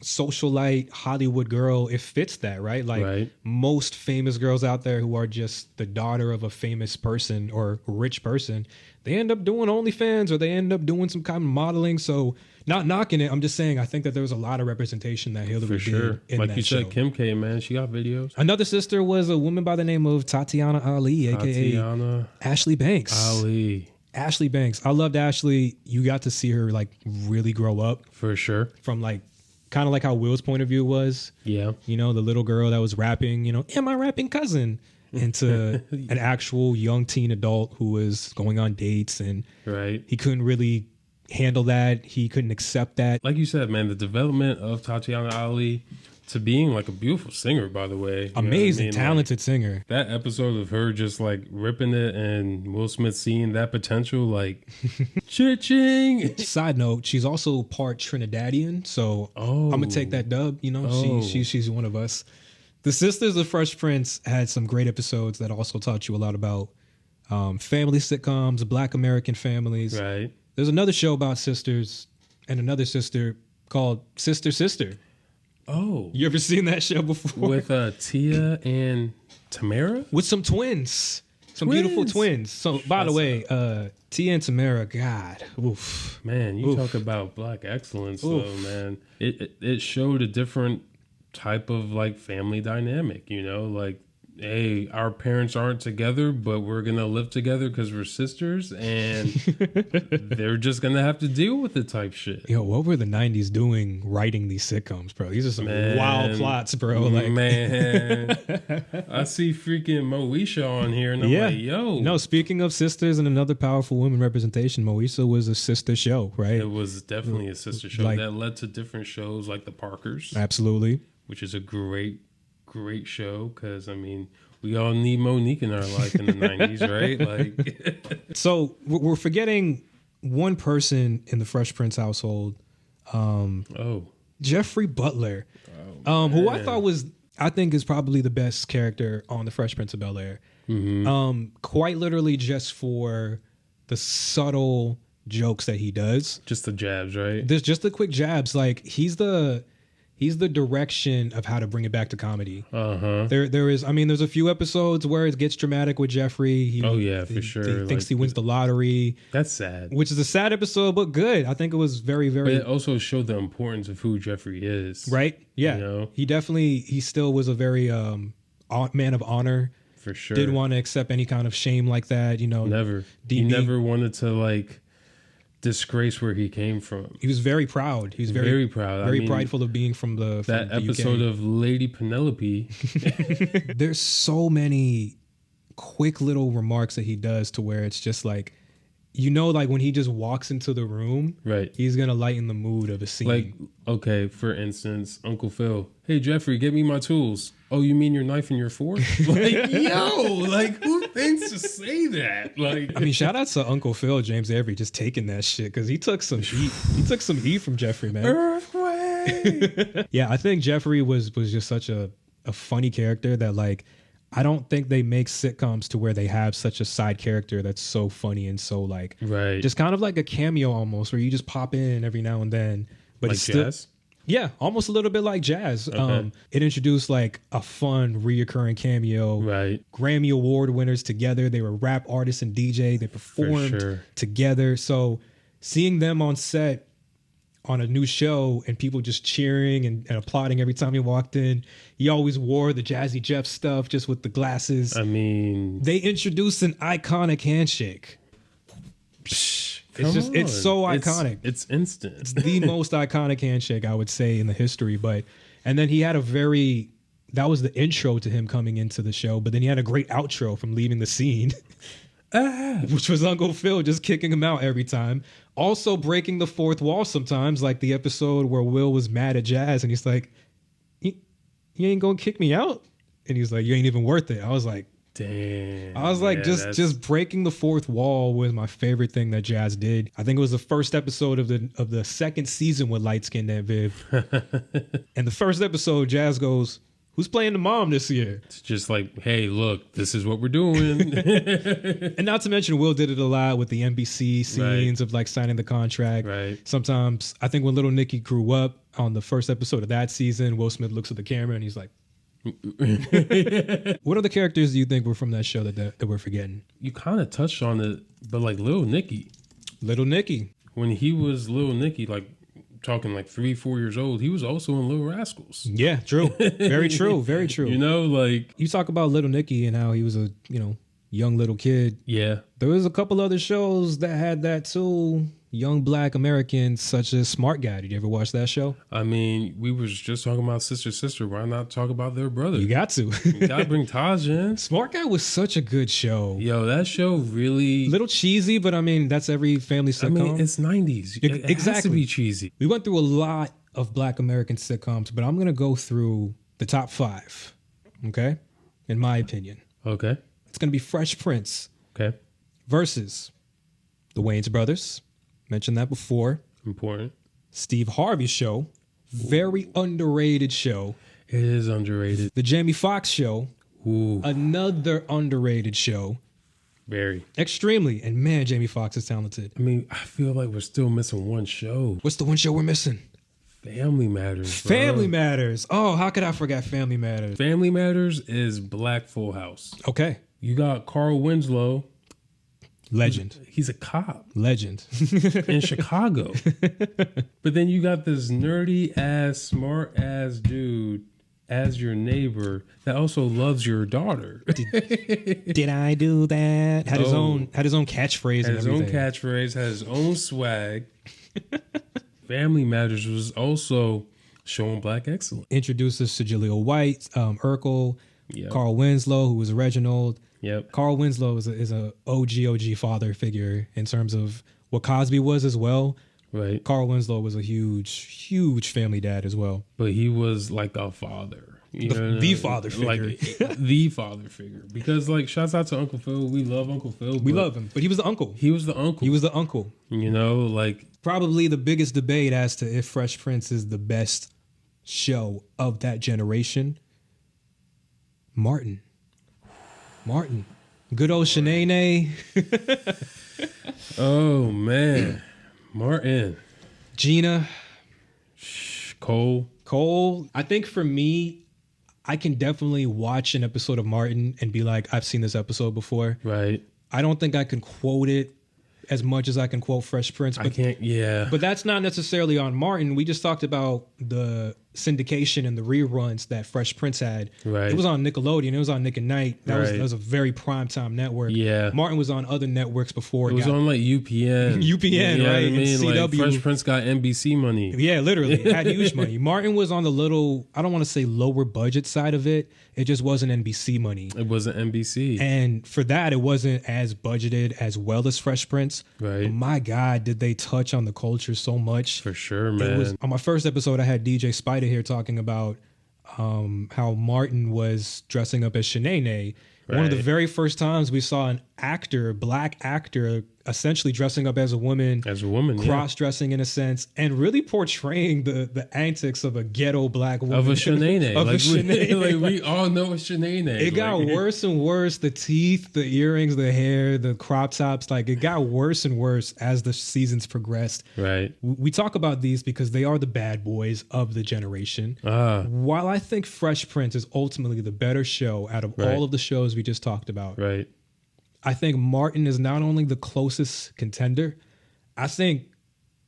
socialite Hollywood girl, it fits that, right? Like most famous girls out there who are just the daughter of a famous person or rich person, they end up doing OnlyFans or they end up doing some kind of modeling. So not knocking it, I'm just saying I think that there was a lot of representation that Hillary did in like that you show. said, Kim K, man, she got videos. Another sister was a woman by the name of Tatiana Ali, aka Ashley Banks. Ashley Banks. I loved Ashley. You got to see her like really grow up. For sure. From like kind of like how Will's point of view was. Yeah. You know, the little girl that was rapping, you know, "Am I rapping cousin?" into an actual young teen adult who was going on dates, and Right. he couldn't really handle that. He couldn't accept that. Like you said, man, the development of Tatiana Ali to being like a beautiful singer, by the way. You know Amazing, what I mean? talented singer. That episode of her just like ripping it and Will Smith seeing that potential, like, cha-ching. Side note, she's also part Trinidadian, so I'm gonna take that dub. You know, she's one of us. The sisters of Fresh Prince had some great episodes that also taught you a lot about family sitcoms, Black American families. Right. There's another show about sisters and another sister called Sister Sister. Oh. You ever seen that show before? With Tia and Tamara? With some twins. Some beautiful twins. So, by the way, Tia and Tamara, God, oof. Man, you talk about Black excellence, though, man. It showed a different type of like family dynamic, you know, like, hey, our parents aren't together, but we're gonna live together because we're sisters, and they're just gonna have to deal with it type shit. Yo, what were the 90s doing writing these sitcoms, bro? These are some wild plots, bro. Like, man, I see freaking Moesha on here, and I'm like, yo. No, speaking of sisters and another powerful women representation, Moesha was a sister show, right? It was definitely a sister show Like, that led to different shows like The Parkers. Absolutely. Which is a great show, because I mean, we all need Monique in our life in the 90s, right? Like, so we're forgetting one person in the Fresh Prince household, Jeffrey Butler, who I think is probably the best character on the Fresh Prince of Bel-Air. Quite literally just for the subtle jokes that he does. just the jabs, right? There's just the quick jabs. Like, he's the direction of how to bring it back to comedy. There is, I mean, there's a few episodes where it gets dramatic with Jeffrey. For sure. He thinks he wins the lottery. That's sad. Which is a sad episode, but good. I think it was very, very. But it also showed the importance of who Jeffrey is. Right? Yeah. You know? He still was a very man of honor. For sure. Didn't want to accept any kind of shame like that, you know. Never. He never wanted to like disgrace where he came from. He was very proud. He was very proud. Very prideful of being from the episode UK. of Lady Penelope. There's so many quick little remarks that he does to where it's just like, you know, like when he just walks into the room, right? He's gonna lighten the mood of a scene. Like, okay, for instance, Uncle Phil. Hey Jeffrey, get me my tools. Oh, you mean your knife and your fork? Like, yo, like, who thinks to say that? Like, I mean, shout out to Uncle Phil, James Avery, just taking that shit, because he took some heat. He took some heat from Jeffrey, man. Earthquake. Yeah, I think Jeffrey was just such a funny character that, like, I don't think they make sitcoms to where they have such a side character that's so funny and so, like, right, just kind of like a cameo almost, where you just pop in every now and then. But like it's still, Jazz? Yeah, almost a little bit like Jazz. Okay. It introduced like a fun reoccurring cameo. Right. Grammy Award winners together. They were rap artists and DJ. They performed together. So seeing them on set on a new show and people just cheering and applauding every time he walked in. He always wore the Jazzy Jeff stuff just with the glasses. I mean, they introduced an iconic handshake. It's so iconic. It's instant. It's the most iconic handshake, I would say, in the history. And then he had that was the intro to him coming into the show, but then he had a great outro from leaving the scene, which was Uncle Phil just kicking him out every time. Also breaking the fourth wall sometimes, like the episode where Will was mad at Jazz and he's like, you ain't gonna kick me out? And he's like, you ain't even worth it. I was like, damn. I was like, just breaking the fourth wall was my favorite thing that Jazz did. I think it was the first episode of the second season with Light Skin and Viv. And the first episode, Jazz goes, who's playing the mom this year? It's just like, hey, look, this is what we're doing. And not to mention, Will did it a lot with the NBC scenes of like signing the contract. Right. Sometimes, I think when Little Nicky grew up on the first episode of that season, Will Smith looks at the camera and he's like, what other characters do you think were from that show that we're forgetting? You kind of touched on it, but like Little Nicky. When he was Little Nicky, like talking like 3-4 years old, he was also in Little Rascals. Yeah, true. Very true. Very true. You know, like, you talk about Little Nicky and how he was a, young little kid. Yeah. There was a couple other shows that had that too. young black Americans such as Smart Guy. Did you ever watch that show? I mean, we was just talking about sister. Why not talk about their brother? You got to. You gotta bring Taj in. Smart Guy was such a good show. Yo, that show really... Little cheesy, but I mean, that's every family sitcom. I mean, it's 90s. It Exactly. has to be cheesy. We went through a lot of black American sitcoms, but I'm going to go through the top 5, okay? In my opinion. Okay. It's going to be Fresh Prince Okay. versus the Wayans Brothers. Mentioned that before. Important. Steve Harvey Show. Very underrated show. It is underrated. The Jamie Foxx Show. Ooh. Another underrated show. Very. Extremely. And man, Jamie Foxx is talented. I mean, I feel like we're still missing one show. What's the one show we're missing? Family Matters. Bro. Family Matters. Oh, how could I forget Family Matters? Family Matters is Black Full House. Okay. You got Carl Winslow. Legend. He's a cop Legend. in Chicago. But then you got this nerdy ass, smart ass dude as your neighbor that also loves your daughter. Did I do that? Had his own catchphrase Had and his own everything. catchphrase, had his own swag. Family Matters was also showing black excellence. Introduced us to Jaleel White, Urkel, Yep. Carl Winslow, who was Reginald. Yep. Carl Winslow is a OG father figure in terms of what Cosby was as well. Right. Carl Winslow was a huge family dad as well. But he was like a father. You know what I The mean? father figure. Like the father figure. Because like shouts out to Uncle Phil. We love Uncle Phil. We but love him, but he was the uncle. He was the uncle. He was the uncle. You know, like Probably the biggest debate as to if Fresh Prince is the best show of that generation. Martin. Good old Shanae. oh man. Martin. Gina. Cole. I think for me, I can definitely watch an episode of Martin and be like, I've seen this episode before. Right. I don't think I can quote it as much as I can quote Fresh Prince. I can't, yeah. But that's not necessarily on Martin. We just talked about the syndication and the reruns that Fresh Prince had. Right. It was on Nickelodeon. It was on Nick at Night. That Right. was a very primetime network. Yeah. Martin was on other networks before. It was on like UPN. UPN, You know right, what I and mean? Like CW. Fresh Prince got NBC money. Yeah, literally. It had huge money. Martin was on the little, I don't want to say lower budget side of it. It just wasn't NBC money. It wasn't NBC. And for that, it wasn't as budgeted as well as Fresh Prince. Right. But my God, did they touch on the culture so much. For sure, It man. was, on my first episode, I had DJ Spider here talking about how Martin was dressing up as Shanae. One of the Right. very first times we saw an actor, black actor, essentially dressing up as a woman, As a woman, cross-dressing in a sense, and really portraying the antics of a ghetto black woman. Of a Shanae. Of a like, Shanae. we all know a Shanae. It got worse and worse. The teeth, the earrings, the hair, the crop tops, like it got worse and worse as the seasons progressed. Right. We talk about these because they are the bad boys of the generation. While I think Fresh Prince is ultimately the better show out of Right. all of the shows we just talked about, Right. I think Martin is not only the closest contender, I think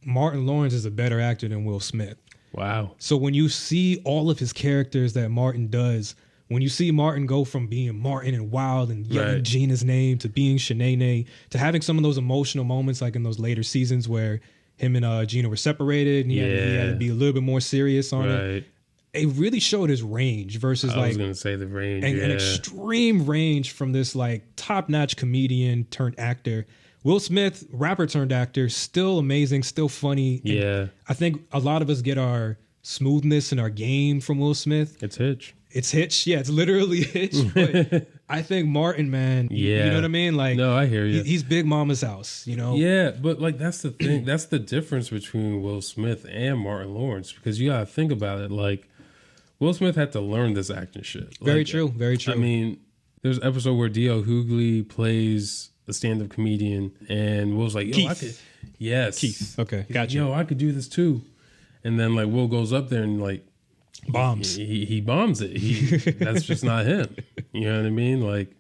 Martin Lawrence is a better actor than Will Smith. Wow. So when you see all of his characters that Martin does, when you see Martin go from being Martin and wild and yelling Right. Gina's name to being Shanae to having some of those emotional moments like in those later seasons where him and Gina were separated and he had to be a little bit more serious on it. Right. It really showed his range versus I like was going to say the range. an yeah. extreme range from this like top-notch comedian turned actor. Will Smith, rapper turned actor, still amazing, still funny. And Yeah. I think a lot of us get our smoothness and our game from Will Smith. It's Hitch. It's Hitch. Yeah, it's literally Hitch. But I think Martin, man, Yeah. you know what I mean? Like, No, I hear you. He's Big Mama's house, you know? Yeah, but like that's the thing. That's the difference between Will Smith and Martin Lawrence because you got to think about it. Like, Will Smith had to learn this acting shit. Very Like, true. Very true. I mean, there's an episode where D.L. Hughley plays a stand-up comedian, and Will's like, "Yo, Keith. I could." Yes, Keith. Okay, He's gotcha. like, "Yo, I could do this too," and then like Will goes up there and like Bombs. He bombs it. That's just not him. You know what I mean? Like,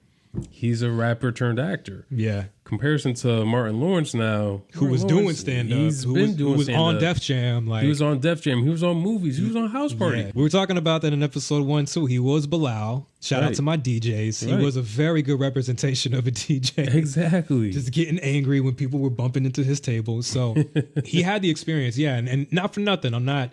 he's a rapper turned actor. Yeah. Comparison to Martin Lawrence now, Who was doing stand-up. Who was on Def Jam. Like, he was on Def Jam. He was on movies. He was on House Party. Yeah. We were talking about that in episode 1 too. He was Bilal. Shout out to my DJs. He was a very good representation of a DJ. Exactly. Just getting angry when people were bumping into his table. So he had the experience. Yeah. And not for nothing. I'm not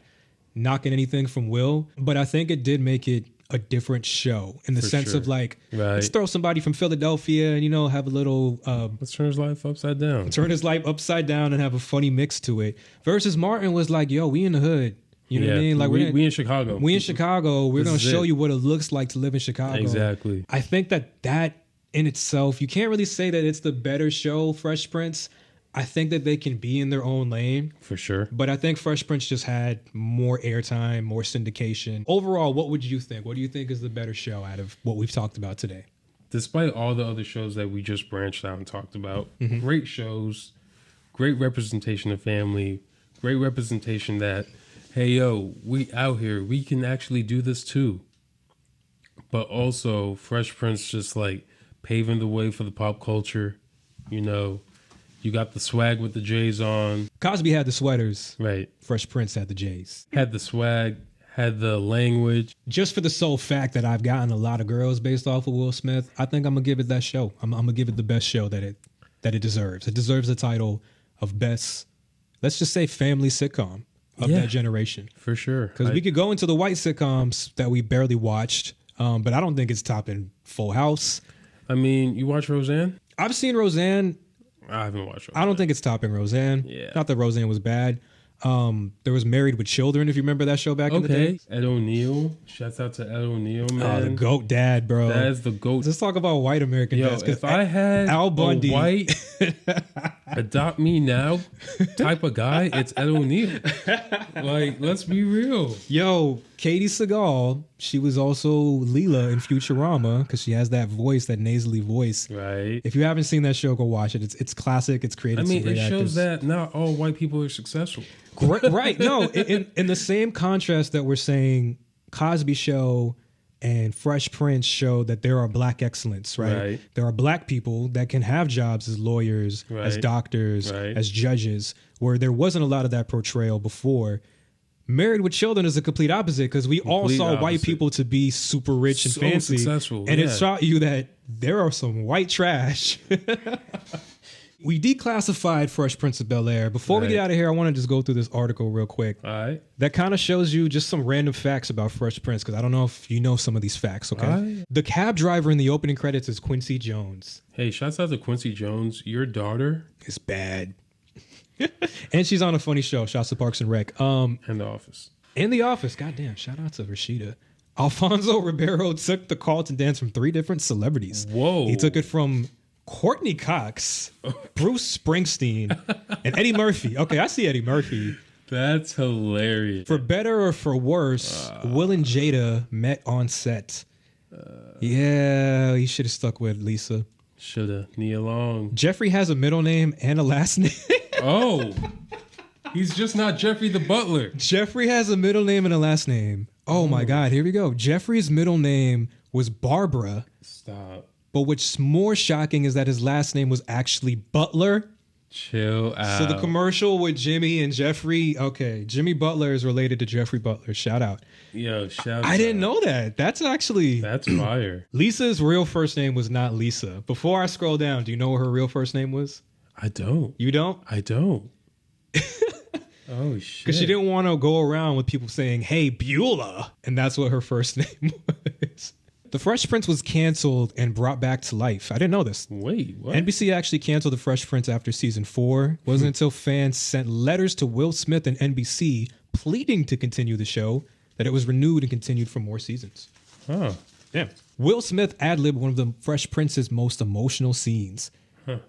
knocking anything from Will, but I think it did make it a different show in the sense of like, let's throw somebody from Philadelphia and, have a little... let's turn his life upside down. Turn his life upside down and have a funny mix to it. Versus Martin was like, yo, we in the hood. You know what I mean? Like we in Chicago. We in Chicago. We're going to show you what it looks like to live in Chicago. Exactly. I think that in itself, you can't really say that it's the better show, Fresh Prince. I think that they can be in their own lane. For sure. But I think Fresh Prince just had more airtime, more syndication. Overall, what would you think? What do you think is the better show out of what we've talked about today? Despite all the other shows that we just branched out and talked about, great shows, great representation of family, great representation that, hey, yo, we out here, we can actually do this too. But also, Fresh Prince just like paving the way for the pop culture, You got the swag with the J's on. Cosby had the sweaters. Right. Fresh Prince had the J's. Had the swag, had the language. Just for the sole fact that I've gotten a lot of girls based off of Will Smith, I think I'm going to give it that show. I'm going to give it the best show that it deserves. It deserves the title of best, let's just say, family sitcom of that generation. For sure. Because we could go into the white sitcoms that we barely watched, but I don't think it's topping Full House. I mean, you watch Roseanne? I've seen Roseanne. I haven't watched Roseanne. I don't think it's topping Roseanne. Yeah. Not that Roseanne was bad. There was Married with Children, if you remember that show back in the day. Ed O'Neill. Shouts out to Ed O'Neill, man. The GOAT dad, bro. That is the GOAT. Let's talk about white American dads. If I had Al Bundy, a white adopt me now type of guy, it's Ed O'Neill. Like, let's be real. Yo, Katie Seagal, she was also Leela in Futurama because she has that voice, that nasally voice. Right. If you haven't seen that show, go watch it. It's classic. It's created. It shows that not all white people are successful. Right. No, in the same contrast that we're saying Cosby Show and Fresh Prince show that there are black excellence, right? There are black people that can have jobs as lawyers, as doctors, as judges, where there wasn't a lot of that portrayal before. Married with Children is a complete opposite because we all saw white people to be super rich and fancy. Successful. And it taught you that there are some white trash. We declassified Fresh Prince of Bel-Air. Before we get out of here, I want to just go through this article real quick. All right. That kind of shows you just some random facts about Fresh Prince, because I don't know if you know some of these facts, okay? Right. The cab driver in the opening credits is Quincy Jones. Hey, shouts out to Quincy Jones. Your daughter is bad. And she's on a funny show, shouts to Parks and Rec. And The Office. In The Office, goddamn, shout out to Rashida. Alfonso Ribeiro took the Carlton dance from 3 different celebrities. Whoa. He took it from Courtney Cox, Bruce Springsteen, and Eddie Murphy. Okay, I see Eddie Murphy. That's hilarious. For better or for worse, Will and Jada met on set. Yeah, he should have stuck with Lisa. Shoulda. Nia Long. Jeffrey has a middle name and a last name. Oh. He's just not Jeffrey the Butler. Jeffrey has a middle name and a last name. Oh my God, here we go. Jeffrey's middle name was Barbara. Stop. But what's more shocking is that his last name was actually Butler. Chill out. So the commercial with Jimmy and Jeffrey, okay, Jimmy Butler is related to Jeffrey Butler. Shout out. Yo, shout out. I didn't know that. That's fire. Lisa's real first name was not Lisa. Before I scroll down, do you know what her real first name was? I don't. You don't? I don't. Oh, shit. Because she didn't want to go around with people saying, hey, Beulah. And that's what her first name was. The Fresh Prince was canceled and brought back to life. I didn't know this. Wait, what? NBC actually canceled The Fresh Prince after season 4. It wasn't until fans sent letters to Will Smith and NBC pleading to continue the show that it was renewed and continued for more seasons. Huh. Yeah. Will Smith ad-libbed one of the Fresh Prince's most emotional scenes.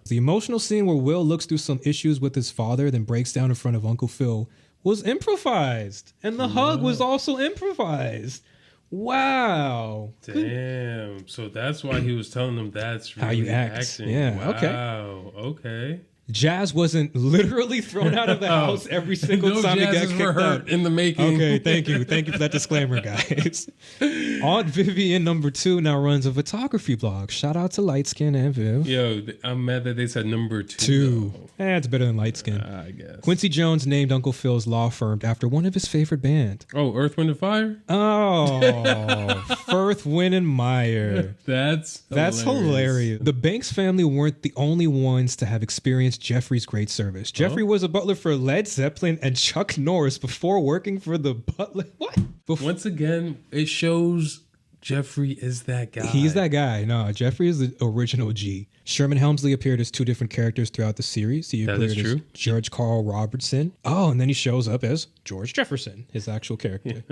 The emotional scene where Will looks through some issues with his father, then breaks down in front of Uncle Phil, was improvised. And the hug was also improvised. Wow. Damn. So that's why he was telling them that's really how you act. acting. Yeah. Wow. Okay. Jazz wasn't literally thrown out of the house every single No time he got Jazzes kicked were hurt out. in the making. Okay, thank you. Thank you for that disclaimer, guys. Aunt Vivian number 2 now runs a photography blog. Shout out to Light Skin and Viv. Yo, I'm mad that they said number 2. 2. It's better than Light Skin. I guess. Quincy Jones named Uncle Phil's law firm after one of his favorite band. Oh, Earth, Wind, and Fire? Oh, Firth, Wynn, and Meyer. That's hilarious. The Banks family weren't the only ones to have experienced Jeffrey's great service. Jeffrey was a butler for Led Zeppelin and Chuck Norris before working for the butler. What? Once again, it shows Jeffrey is that guy. He's that guy. No, Jeffrey is the original G. Sherman Helmsley appeared as 2 different characters throughout the series. He appeared is true. as George Carl Robertson. Oh, and then he shows up as George Jefferson, his actual character.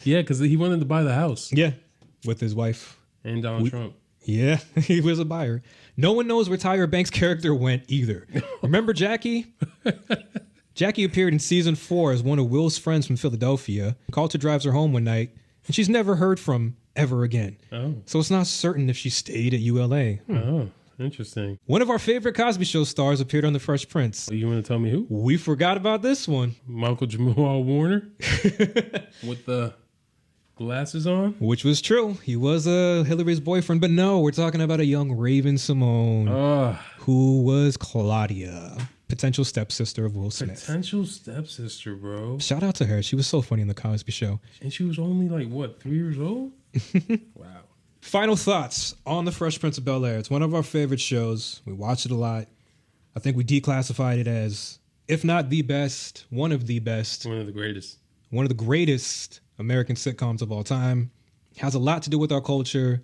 Yeah, because he wanted to buy the house. Yeah, with his wife. And Donald Trump. Yeah, he was a buyer. No one knows where Tyra Banks' character went either. Remember Jackie? Jackie appeared in season 4 as one of Will's friends from Philadelphia. Coulter drives her home one night, and she's never heard from ever again. Oh. So it's not certain if she stayed at ULA. Oh, interesting. One of our favorite Cosby Show stars appeared on The Fresh Prince. You want to tell me who? We forgot about this one. Michael Jamal Warner? With the glasses on? Which was true. He was Hillary's boyfriend, but no, we're talking about a young Raven Simone, who was Claudia, potential stepsister of Will Smith. Potential stepsister, bro. Shout out to her. She was so funny in The Cosby Show. And she was only like, what, 3 years old? Wow. Final thoughts on The Fresh Prince of Bel-Air. It's one of our favorite shows. We watch it a lot. I think we declassified it as, if not the best, one of the best. One of the greatest. One of the greatest American sitcoms of all time. Has a lot to do with our culture.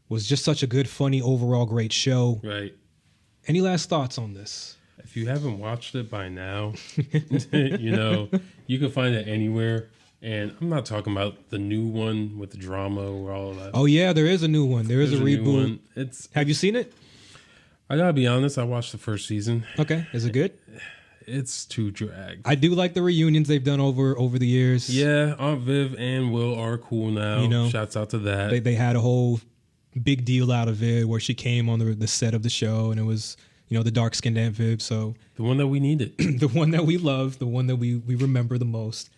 Was just such a good, funny, overall great show. Right. Any last thoughts on this? If you haven't watched it by now, you know, you can find it anywhere. And I'm not talking about the new one with the drama or all of that. Oh, yeah, there is a new one. There is a reboot. Have you seen it? I gotta be honest, I watched the first season. Okay. Is it good? It's too dragged. I do like the reunions they've done over the years. Yeah, Aunt Viv and Will are cool now. You know, shouts out to that. They had a whole big deal out of it where she came on the set of the show, and it was, you know, the dark-skinned Aunt Viv. So the one that we needed. The one that we love, the one that we remember the most.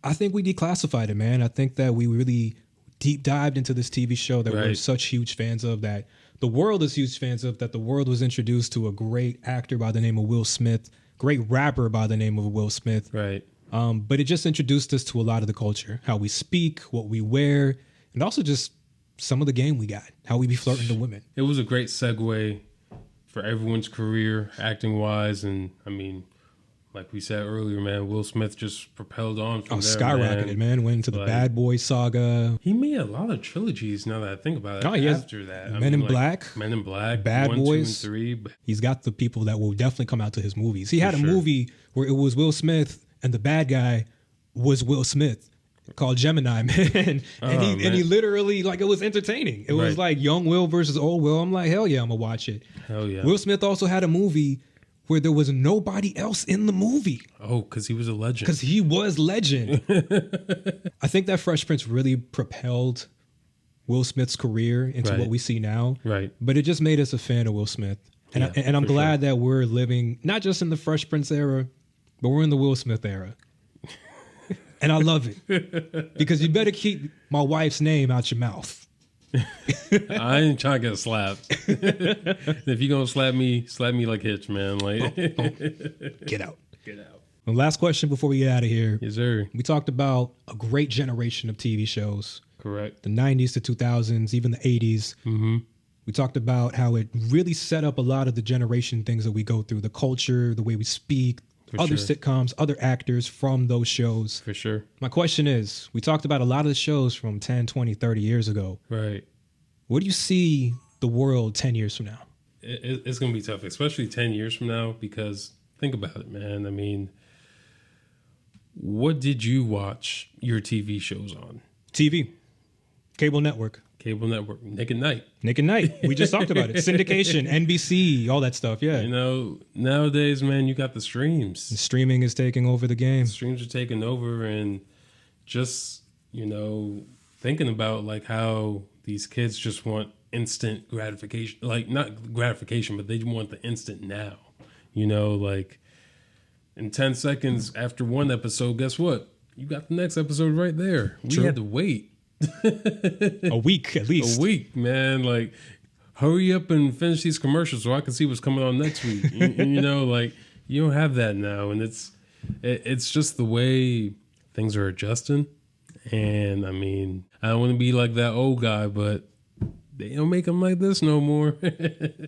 I think we declassified it, man. I think that we really deep dived into this TV show that we're such huge fans of, that the world is huge fans of, that the world was introduced to a great actor by the name of Will Smith, great rapper by the name of Will Smith. Right. But it just introduced us to a lot of the culture, how we speak, what we wear, and also just some of the game we got, how we be flirting to women. It was a great segue for everyone's career, acting-wise, and, I mean, like we said earlier, man, Will Smith just propelled on from there. Skyrocketed, man. Went into the Bad Boy saga. He made a lot of trilogies now that I think about it. Oh, after that. Men in Black. Men in Black. Bad 1, Boys. 2, and 3. He's got the people that will definitely come out to his movies. He had a movie where it was Will Smith and the bad guy was Will Smith, called Gemini Man. And he literally, like, it was entertaining. It was like young Will versus old Will. I'm like, hell yeah, I'm going to watch it. Hell yeah. Will Smith also had a movie where there was nobody else in the movie. Oh, because he was a legend. Because he was legend. I think that Fresh Prince really propelled Will Smith's career into what we see now. Right. But it just made us a fan of Will Smith. And I'm glad that we're living, not just in the Fresh Prince era, but we're in the Will Smith era. And I love it. Because you better keep my wife's name out your mouth. I ain't trying to get slapped. If you're gonna slap me like Hitch, man. Like, Get out. Get out. The last question before we get out of here. Yes, sir. We talked about a great generation of TV shows. Correct. The 90s to 2000s, even the 80s. Mm-hmm. We talked about how it really set up a lot of the generation things that we go through, the culture, the way we speak, other sitcoms, other actors from those shows. For sure. My question is, we talked about a lot of the shows from 10, 20, 30 years ago. Right. Where do you see the world 10 years from now? It's going to be tough, especially 10 years from now, because think about it, man. I mean, what did you watch your TV shows on? TV. Cable network. Cable network. Nick at Night. Nick at Night. We just talked about it. Syndication, NBC, all that stuff. Yeah. You know, nowadays, man, you got the streams. And streaming is taking over the game. Streams are taking over, and just, you know, thinking about like how these kids just want instant gratification. Like, not gratification, but they want the instant now. You know, like in 10 seconds after one episode, guess what? You got the next episode right there. We had to wait. A week at least. A week, man. Like, hurry up and finish these commercials so I can see what's coming on next week. and, you know, like, you don't have that now. And it's just the way things are adjusting. And, I mean, I don't want to be like that old guy, but they don't make them like this no more.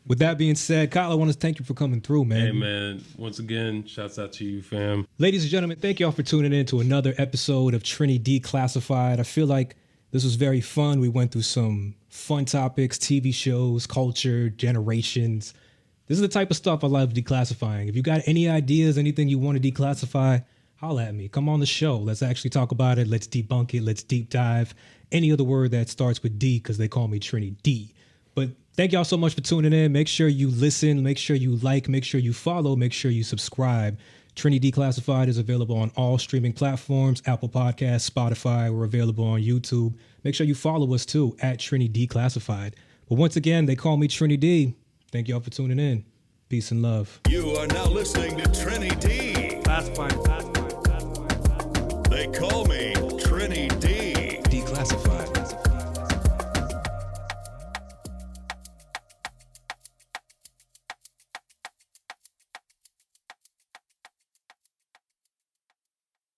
With that being said, Kyle, I want to thank you for coming through, man. Hey, man. Once again, shouts out to you, fam. Ladies and gentlemen, thank you all for tuning in to another episode of Trini Declassified. I feel like this was very fun. We went through some fun topics, TV shows, culture, generations. This is the type of stuff I love declassifying. If you got any ideas, anything you want to declassify, holla at me. Come on the show. Let's actually talk about it. Let's debunk it. Let's deep dive. Any other word that starts with D, because they call me Trini D. But thank y'all so much for tuning in. Make sure you listen. Make sure you like. Make sure you follow. Make sure you subscribe. Trini Declassified is available on all streaming platforms, Apple Podcasts, Spotify. We're available on YouTube. Make sure you follow us too, at Trini Declassified. But once again, they call me Trini D. Thank y'all for tuning in. Peace and love. You are now listening to Trini D. Classified. They call me Trini D.